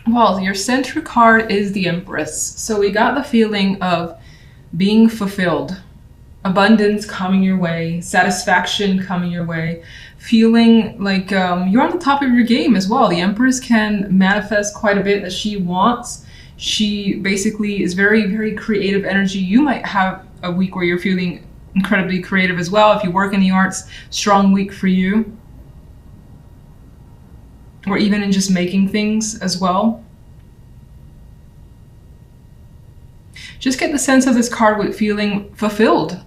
Well, your center card is the Empress. So we got the feeling of being fulfilled, abundance coming your way, satisfaction coming your way, feeling like you're on the top of your game as well. The Empress can manifest quite a bit that she wants. She basically is very, very creative energy. You might have a week where you're feeling incredibly creative as well. If you work in the arts, strong week for you. Or even in just making things as well. Just get the sense of this card with feeling fulfilled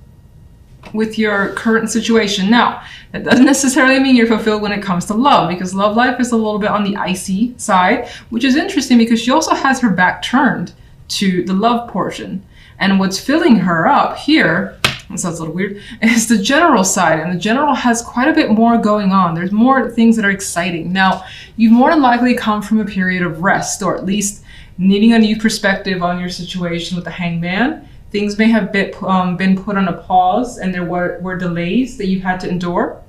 with your current situation. Now, that doesn't necessarily mean you're fulfilled when it comes to love, because love life is a little bit on the icy side, which is interesting because she also has her back turned to the love portion. And what's filling her up here, that sounds a little weird, is the general side. And the general has quite a bit more going on. There's more things that are exciting. Now, you've more than likely come from a period of rest, or at least needing a new perspective on your situation with the Hangman. Things may have been put on a pause, and there were delays that you've had to endure.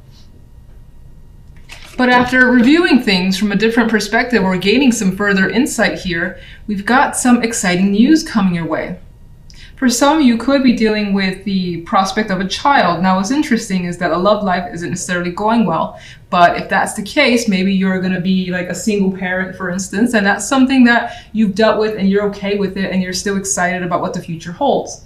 But after reviewing things from a different perspective or gaining some further insight here, we've got some exciting news coming your way. For some, you could be dealing with the prospect of a child. Now, what's interesting is that a love life isn't necessarily going well, but if that's the case, maybe you're going to be like a single parent, for instance, and that's something that you've dealt with and you're okay with it and you're still excited about what the future holds.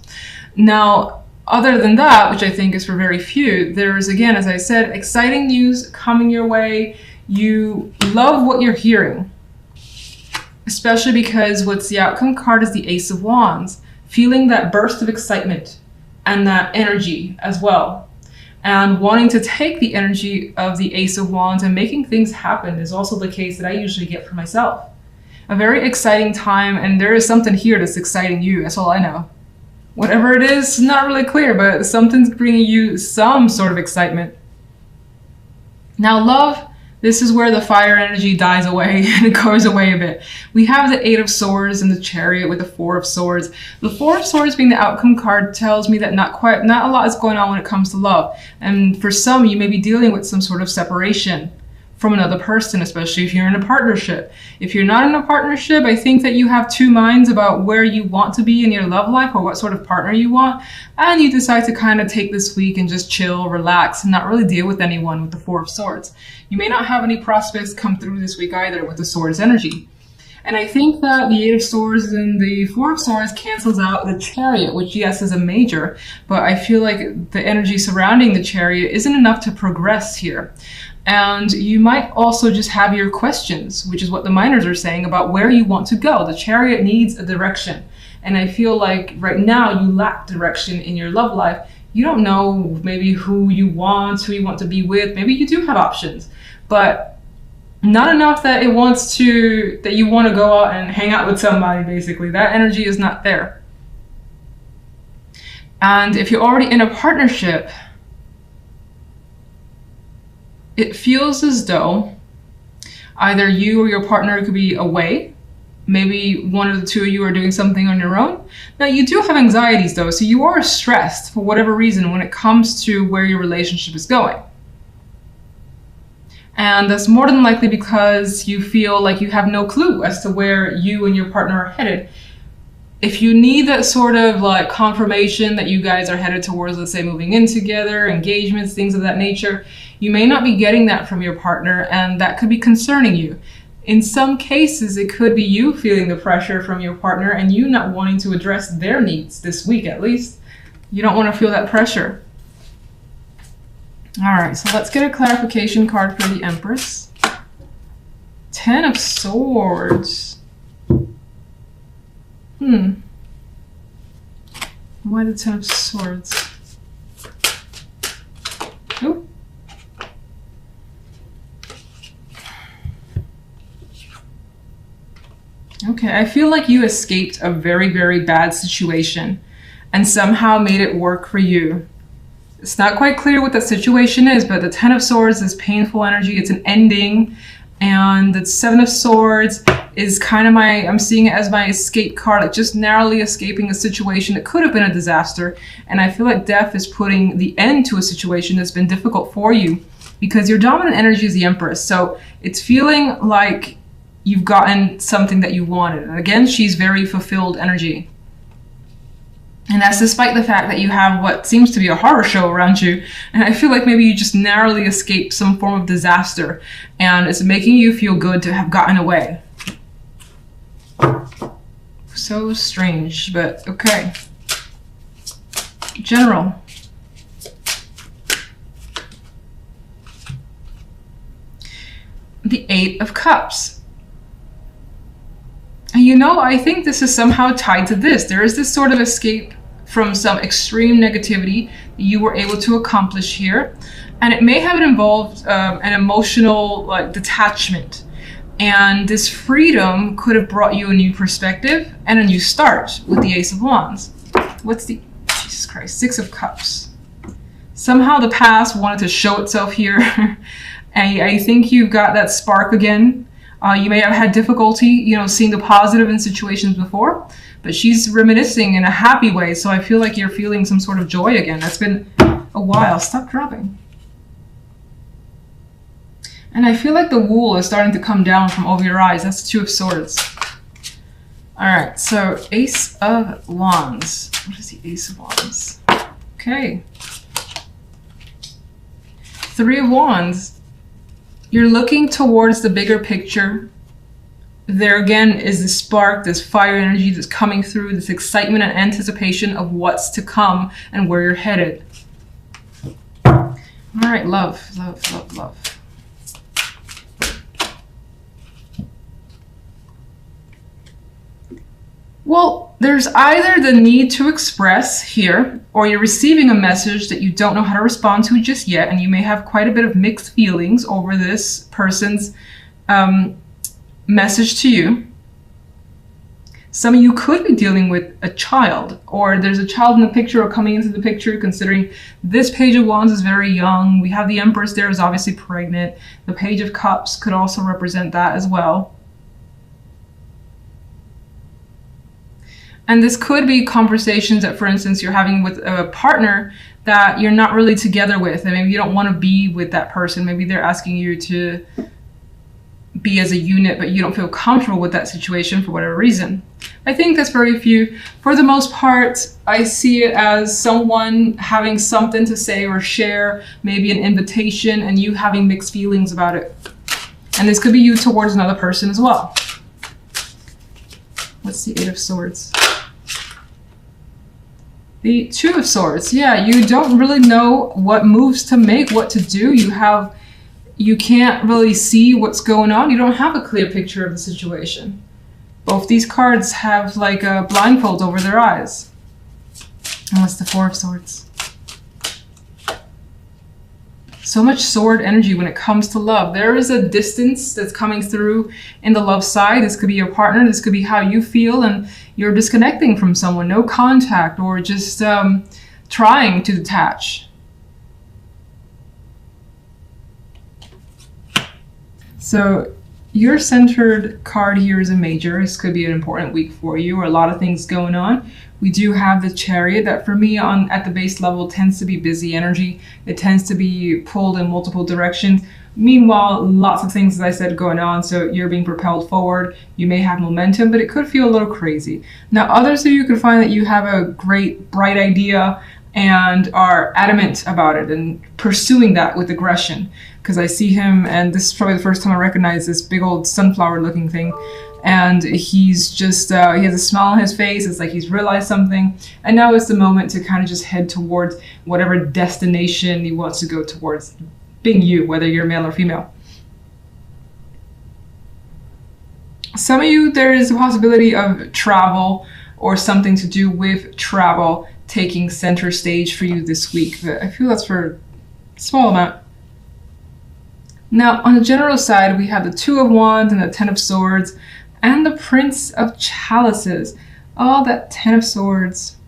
Now, other than that, which I think is for very few, there's, again, as I said, exciting news coming your way. You love what you're hearing, especially because what's the outcome card is the Ace of Wands. Feeling that burst of excitement and that energy as well. And wanting to take the energy of the Ace of Wands and making things happen is also the case that I usually get for myself. A very exciting time, and there is something here that's exciting you, that's all I know. Whatever it is, not really clear, but something's bringing you some sort of excitement. Now, love, this is where the fire energy dies away and it goes away a bit. We have the Eight of Swords and the Chariot with the Four of Swords. The Four of Swords being the outcome card tells me that not a lot is going on when it comes to love. And for some, you may be dealing with some sort of separation from another person, especially if you're in a partnership. If you're not in a partnership, I think that you have two minds about where you want to be in your love life or what sort of partner you want. And you decide to kind of take this week and just chill, relax, and not really deal with anyone with the Four of Swords. You may not have any prospects come through this week either with the Swords energy. And I think that the Eight of Swords and the Four of Swords cancels out the Chariot, which yes is a major, but I feel like the energy surrounding the Chariot isn't enough to progress here. And you might also just have your questions, which is what the minors are saying about where you want to go. The Chariot needs a direction. And I feel like right now you lack direction in your love life. You don't know maybe who you want to be with. Maybe you do have options, but not enough that you want to go out and hang out with somebody, basically. That energy is not there. And if you're already in a partnership, it feels as though either you or your partner could be away. Maybe one of the two of you are doing something on your own. Now, you do have anxieties though, so you are stressed for whatever reason when it comes to where your relationship is going. And that's more than likely because you feel like you have no clue as to where you and your partner are headed. If you need that sort of like confirmation that you guys are headed towards, let's say, moving in together, engagements, things of that nature, you may not be getting that from your partner, and that could be concerning you. In some cases, it could be you feeling the pressure from your partner and you not wanting to address their needs this week, at least. You don't want to feel that pressure. All right, so let's get a clarification card for the Empress. Ten of Swords. Why the Ten of Swords? Ooh. Okay, I feel like you escaped a very, very bad situation and somehow made it work for you. It's not quite clear what that situation is, but the Ten of Swords is painful energy. It's an ending. And the Seven of Swords is kind of I'm seeing it as my escape card, like just narrowly escaping a situation that could have been a disaster. And I feel like death is putting the end to a situation that's been difficult for you because your dominant energy is the Empress. So it's feeling like you've gotten something that you wanted. And again, she's very fulfilled energy. And that's despite the fact that you have what seems to be a horror show around you. And I feel like maybe you just narrowly escaped some form of disaster. And it's making you feel good to have gotten away. So strange, but okay. General. The Eight of Cups. And you know, I think this is somehow tied to this. There is this sort of escape from some extreme negativity that you were able to accomplish here. And it may have involved an emotional detachment. And this freedom could have brought you a new perspective and a new start with the Ace of Wands. What's the, Jesus Christ, Six of Cups. Somehow the past wanted to show itself here. And I think you've got that spark again. You may have had difficulty, seeing the positive in situations before, but she's reminiscing in a happy way. So I feel like you're feeling some sort of joy again. That's been a while. Stop dropping. And I feel like the wool is starting to come down from over your eyes. That's the Two of Swords. All right, so Ace of Wands. What is the Ace of Wands? Okay. Three of Wands. You're looking towards the bigger picture. There again is this spark, this fire energy that's coming through, this excitement and anticipation of what's to come and where you're headed. All right, love, love, love, love. Well, there's either the need to express here, or you're receiving a message that you don't know how to respond to just yet, and you may have quite a bit of mixed feelings over this person's message to you. Some of you could be dealing with a child, or there's a child in the picture or coming into the picture, considering this Page of Wands is very young. We have the Empress there is obviously pregnant. The Page of Cups could also represent that as well. And this could be conversations that, for instance, you're having with a partner that you're not really together with, and maybe you don't want to be with that person. Maybe they're asking you to be as a unit, but you don't feel comfortable with that situation for whatever reason. I think that's very few. For the most part, I see it as someone having something to say or share, maybe an invitation, and you having mixed feelings about it. And this could be you towards another person as well. What's the Eight of Swords? The Two of Swords. Yeah, you don't really know what moves to make, what to do. You can't really see what's going on. You don't have a clear picture of the situation. Both these cards have like a blindfold over their eyes. And what's the Four of Swords? So much sword energy when it comes to love. There is a distance that's coming through in the love side. This could be your partner. This could be how you feel, and you're disconnecting from someone. No contact, or just trying to detach. So your centered card here is a Major. This could be an important week for you, or a lot of things going on. We do have the Chariot that for me at the base level tends to be busy energy. It tends to be pulled in multiple directions. Meanwhile, lots of things, as I said, going on. So you're being propelled forward. You may have momentum, but it could feel a little crazy. Now, others of you could find that you have a great, bright idea and are adamant about it and pursuing that with aggression. Because I see him, and this is probably the first time I recognize this big old sunflower looking thing. And he's just, he has a smile on his face. It's like he's realized something. And now it's the moment to kind of just head towards whatever destination he wants to go towards, being you, whether you're male or female. Some of you, there is a possibility of travel or something to do with travel taking center stage for you this week. But I feel that's for a small amount. Now, on the general side, we have the Two of Wands and the Ten of Swords and the Prince of Chalices. Oh, that Ten of Swords.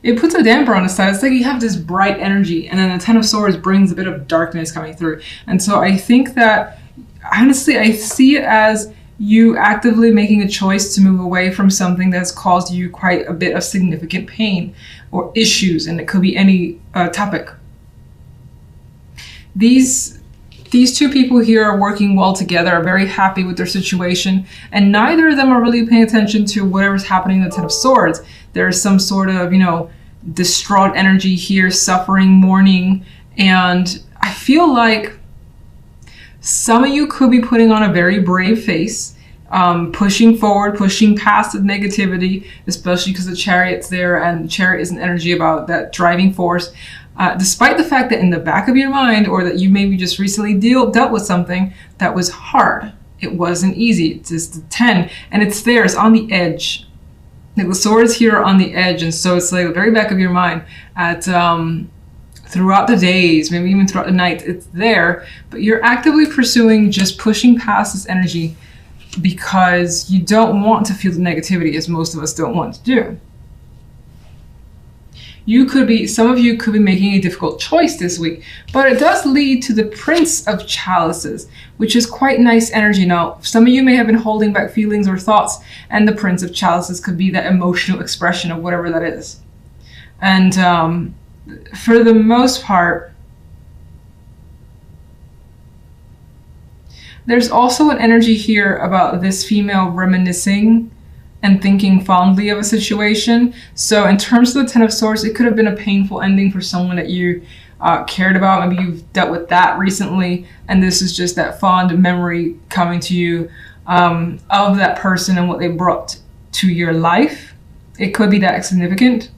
It puts a damper on the side. It's like you have this bright energy, and then the Ten of Swords brings a bit of darkness coming through. And so I think that, honestly, I see it as you actively making a choice to move away from something that's caused you quite a bit of significant pain or issues, and it could be any topic. These These two people here are working well together, are very happy with their situation, and neither of them are really paying attention to whatever's happening in the Ten of Swords. There's some sort of, you know, distraught energy here, suffering, mourning, and I feel like some of you could be putting on a very brave face, pushing forward, pushing past the negativity, especially because the Chariot's there, and the Chariot is an energy about that driving force. Despite the fact that in the back of your mind, or that you maybe just recently dealt with something that was hard. It wasn't easy. It's just the 10, and it's there, it's on the edge. Like the swords here are on the edge, and so it's like the very back of your mind at throughout the days, maybe even throughout the night, it's there, but you're actively pursuing just pushing past this energy because you don't want to feel the negativity, as most of us don't want to do. Some of you could be making a difficult choice this week, but it does lead to the Prince of Chalices, which is quite nice energy. Now, some of you may have been holding back feelings or thoughts, and the Prince of Chalices could be that emotional expression of whatever that is. And for the most part, there's also an energy here about this female reminiscing and thinking fondly of a situation. So in terms of the Ten of Swords, it could have been a painful ending for someone that you cared about. Maybe you've dealt with that recently, and this is just that fond memory coming to you of that person and what they brought to your life. It could be that significant.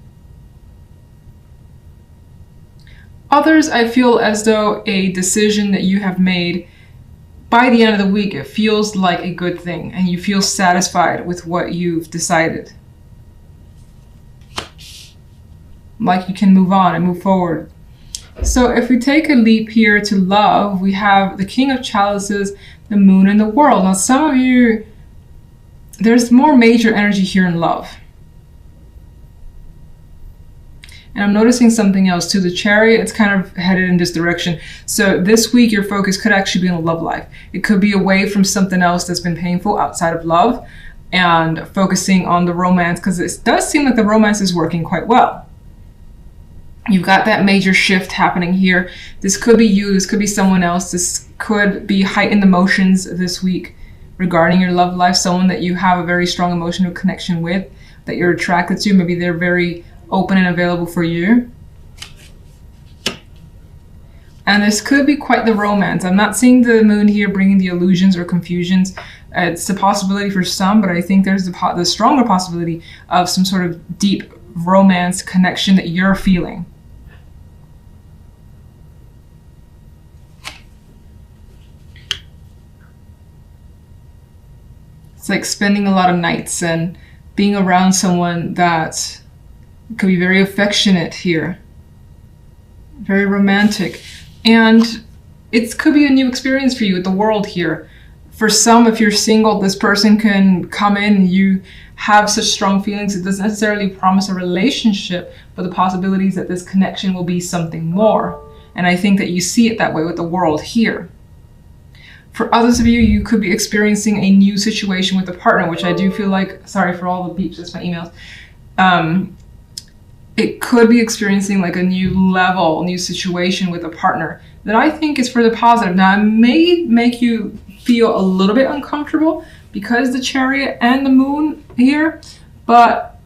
Others, I feel as though a decision that you have made, by the end of the week, it feels like a good thing and you feel satisfied with what you've decided. Like you can move on and move forward. So if we take a leap here to love, we have the King of Chalices, the Moon, and the World. Now some of you, there's more major energy here in love. And I'm noticing something else too. The Chariot, it's kind of headed in this direction. So this week, your focus could actually be on love life. It could be away from something else that's been painful outside of love and focusing on the romance, because it does seem like the romance is working quite well. You've got that major shift happening here. This could be you, this could be someone else. This could be heightened emotions this week regarding your love life, someone that you have a very strong emotional connection with, that you're attracted to. Maybe they're very open and available for you. And this could be quite the romance. I'm not seeing the Moon here bringing the illusions or confusions. It's a possibility for some, but I think there's the stronger possibility of some sort of deep romance connection that you're feeling. It's like spending a lot of nights and being around someone that could be very affectionate here, very romantic, and it could be a new experience for you with the world here. For some, if you're single, this person can come in, you have such strong feelings. It doesn't necessarily promise a relationship, but the possibilities that this connection will be something more. And I think that you see it that way with the world here. For others of you, you could be experiencing a new situation with a partner, which I do feel like, sorry for all the beeps, that's my emails. It could be experiencing like a new level, new situation with a partner that I think is for the positive. Now, it may make you feel a little bit uncomfortable because the Chariot and the Moon here, but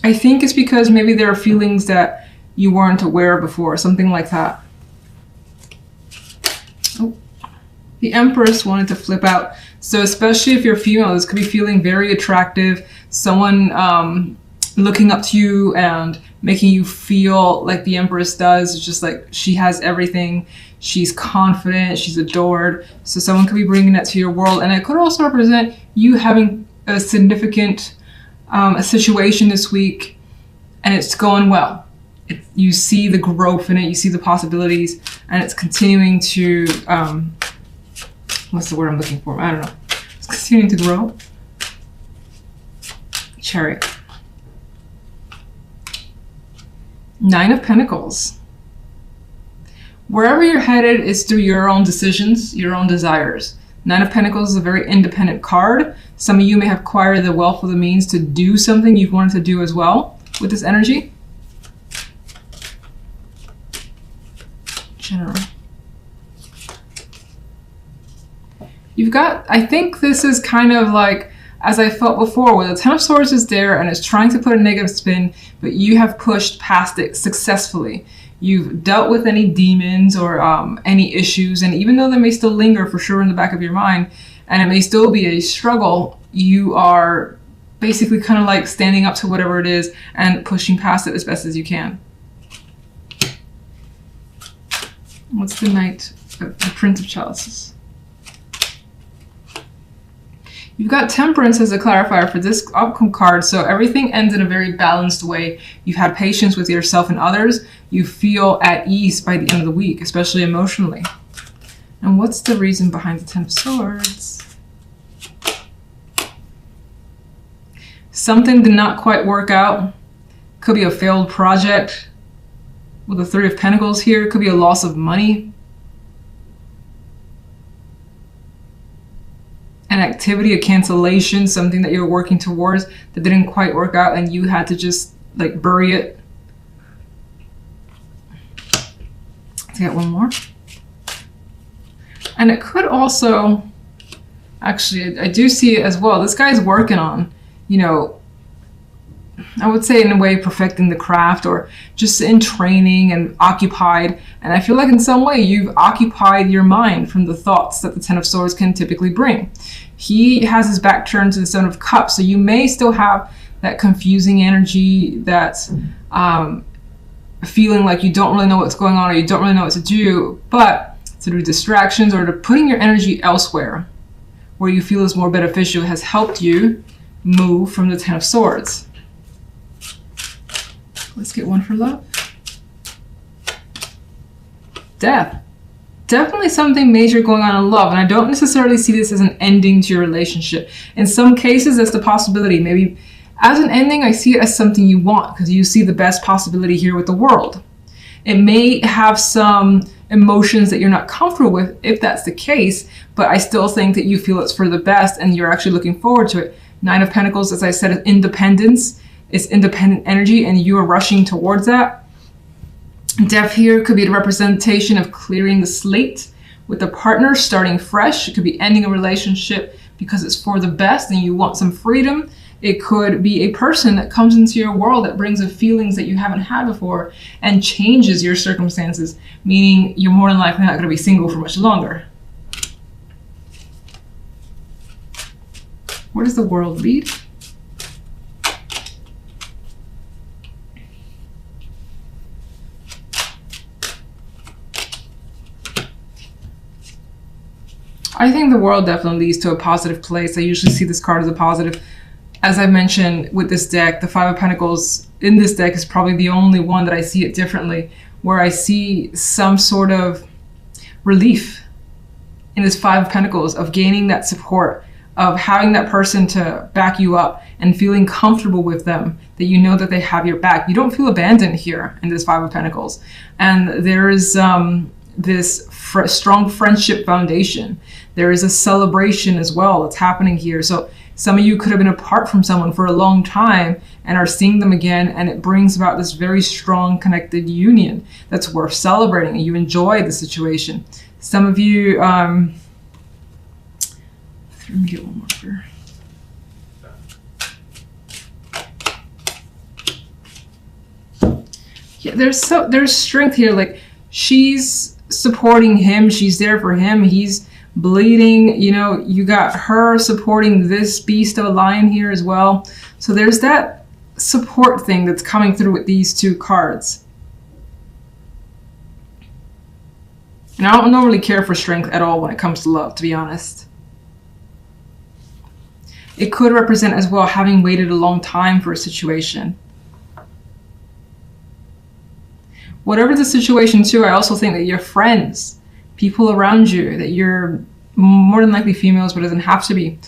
I think it's because maybe there are feelings that you weren't aware of before, something like that. Oh, the Empress wanted to flip out. So especially if you're female, this could be feeling very attractive, someone looking up to you and making you feel like the Empress does. It's just like she has everything. She's confident, she's adored. So someone could be bringing that to your world. And it could also represent you having a significant a situation this week and it's going well. You see the growth in it, you see the possibilities, and it's continuing to, what's the word I'm looking for? I don't know. It's continuing to grow. Chariot. Nine of Pentacles. Wherever you're headed is through your own decisions, your own desires. Nine of Pentacles is a very independent card. Some of you may have acquired the wealth of the means to do something you've wanted to do as well with this energy. General. You've got, I think this is kind of like, as I felt before, where the Ten of Swords is there and it's trying to put a negative spin, but you have pushed past it successfully. You've dealt with any demons or any issues, and even though they may still linger for sure in the back of your mind, and it may still be a struggle, you are basically kind of like standing up to whatever it is and pushing past it as best as you can. What's the Knight, the Prince of Chalices? You've got Temperance as a clarifier for this outcome card, so everything ends in a very balanced way. You've had patience with yourself and others. You feel at ease by the end of the week, especially emotionally. And what's the reason behind the Ten of Swords? Something did not quite work out. Could be a failed project. With the Three of Pentacles here, it could be a loss of money. An activity, a cancellation, something that you were working towards that didn't quite work out and you had to just like bury it. Let's get one more. And it could also, actually, I do see it as well. This guy's working on, you know, I would say in a way perfecting the craft or just in training and occupied. And I feel like in some way you've occupied your mind from the thoughts that the Ten of Swords can typically bring. He has his back turned to the Seven of Cups, so you may still have that confusing energy, that's feeling like you don't really know what's going on or you don't really know what to do, but through distractions or to putting your energy elsewhere where you feel is more beneficial has helped you move from the Ten of Swords. Let's get one for love. Death. Definitely something major going on in love, and I don't necessarily see this as an ending to your relationship. In some cases, that's the possibility. Maybe as an ending, I see it as something you want because you see the best possibility here with the World. It may have some emotions that you're not comfortable with if that's the case, but I still think that you feel it's for the best and you're actually looking forward to it. Nine of Pentacles, as I said, is independence. It's independent energy and you are rushing towards that. Death here could be the representation of clearing the slate with a partner, starting fresh. It could be ending a relationship because it's for the best and you want some freedom. It could be a person that comes into your world that brings in feelings that you haven't had before and changes your circumstances, meaning you're more than likely not going to be single for much longer. Where does the World lead? I think the World definitely leads to a positive place. I usually see this card as a positive. As I mentioned with this deck, the Five of Pentacles in this deck is probably the only one that I see it differently, where I see some sort of relief in this Five of Pentacles of gaining that support, of having that person to back you up and feeling comfortable with them, that you know that they have your back. You don't feel abandoned here in this Five of Pentacles. And there is this strong friendship foundation. There is a celebration as well that's happening here. So some of you could have been apart from someone for a long time and are seeing them again, and it brings about this very strong connected union that's worth celebrating, and you enjoy the situation. Some of you, let me get one more here. Yeah, there's strength here. Like, she's supporting him, she's there for him, he's bleeding, you know, you got her supporting this beast of a lion here as well. So there's that support thing that's coming through with these two cards. And I don't normally care for strength at all when it comes to love, to be honest. It could represent as well having waited a long time for a situation. Whatever the situation too, I also think that your friends, people around you, that you're more than likely females, but it doesn't have to be,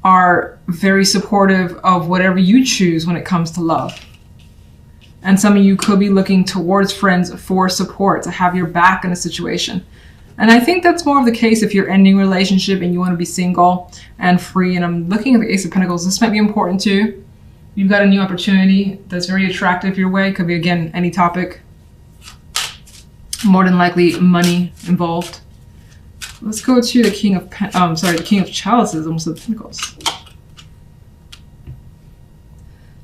are very supportive of whatever you choose when it comes to love. And some of you could be looking towards friends for support, to have your back in a situation. And I think that's more of the case if you're ending a relationship and you want to be single and free. And I'm looking at the Ace of Pentacles. This might be important too. You've got a new opportunity that's very attractive your way. Could be, again, any topic. More than likely money involved. Let's go to the King of the King of Chalices, almost the Pentacles.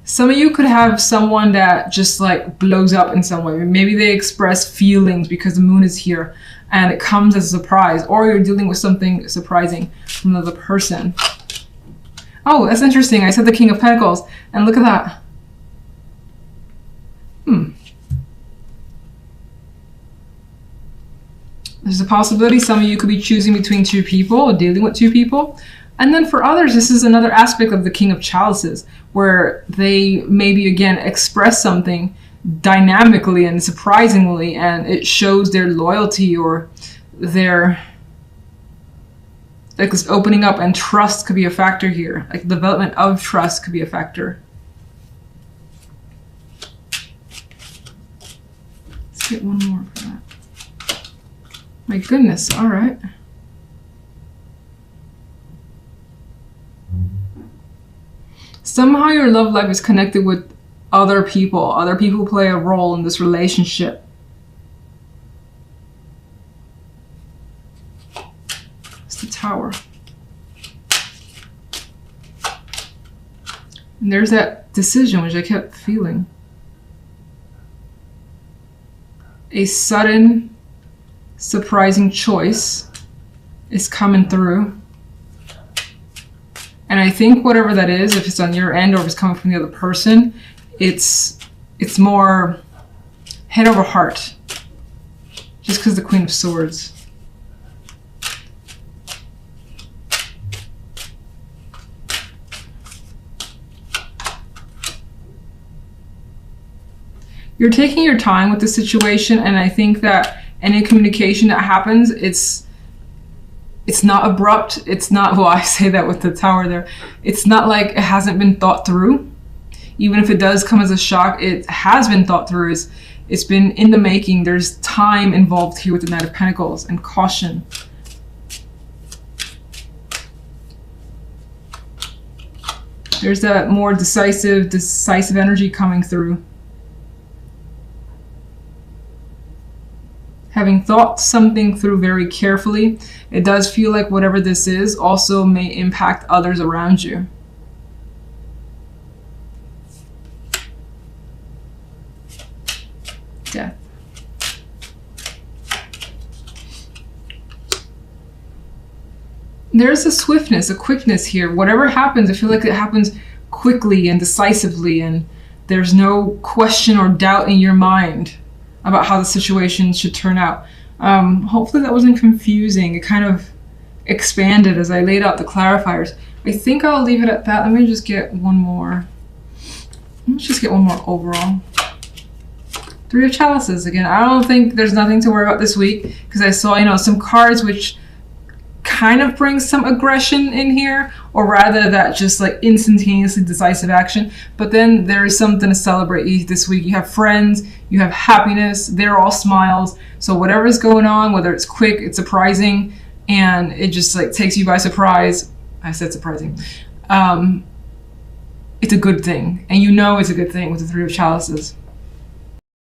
Some of you could have someone that just like blows up in some way. Maybe they express feelings because the moon is here and it comes as a surprise, or you're dealing with something surprising from another person. Oh, that's interesting. I said the King of Pentacles, and look at that. There's a possibility some of you could be choosing between two people or dealing with two people. And then for others, this is another aspect of the King of Chalices, where they maybe, again, express something dynamically and surprisingly, and it shows their loyalty or their, like, this opening up, and trust could be a factor here. Like, development of trust could be a factor. Let's get one more for that. My goodness, all right. Somehow your love life is connected with other people. Other people play a role in this relationship. It's the Tower. And there's that decision, which I kept feeling. A sudden, surprising choice is coming through. And I think whatever that is, if it's on your end or if it's coming from the other person, it's more head over heart. Just because the Queen of Swords. You're taking your time with the situation, and I think that any communication that happens, it's not abrupt. It's not, well, I say that with the Tower there. It's not like it hasn't been thought through. Even if it does come as a shock, it has been thought through. It's been in the making. There's time involved here with the Knight of Pentacles and caution. There's that more decisive energy coming through. Having thought something through very carefully, it does feel like whatever this is also may impact others around you. Death. There's a swiftness, a quickness here. Whatever happens, I feel like it happens quickly and decisively, and there's no question or doubt in your mind about how the situation should turn out. Hopefully that wasn't confusing. It kind of expanded as I laid out the clarifiers. I think I'll leave it at that. Let me just get one more. Let's just get one more overall. Three of Chalices again. I don't think there's nothing to worry about this week, because I saw, you know, some cards which kind of bring some aggression in here, or rather that just like instantaneously decisive action. But then there is something to celebrate this week. You have friends, you have happiness, they're all smiles. So whatever's going on, whether it's quick, it's surprising, and it just like takes you by surprise. I said surprising. It's a good thing, and you know it's a good thing with the Three of Chalices.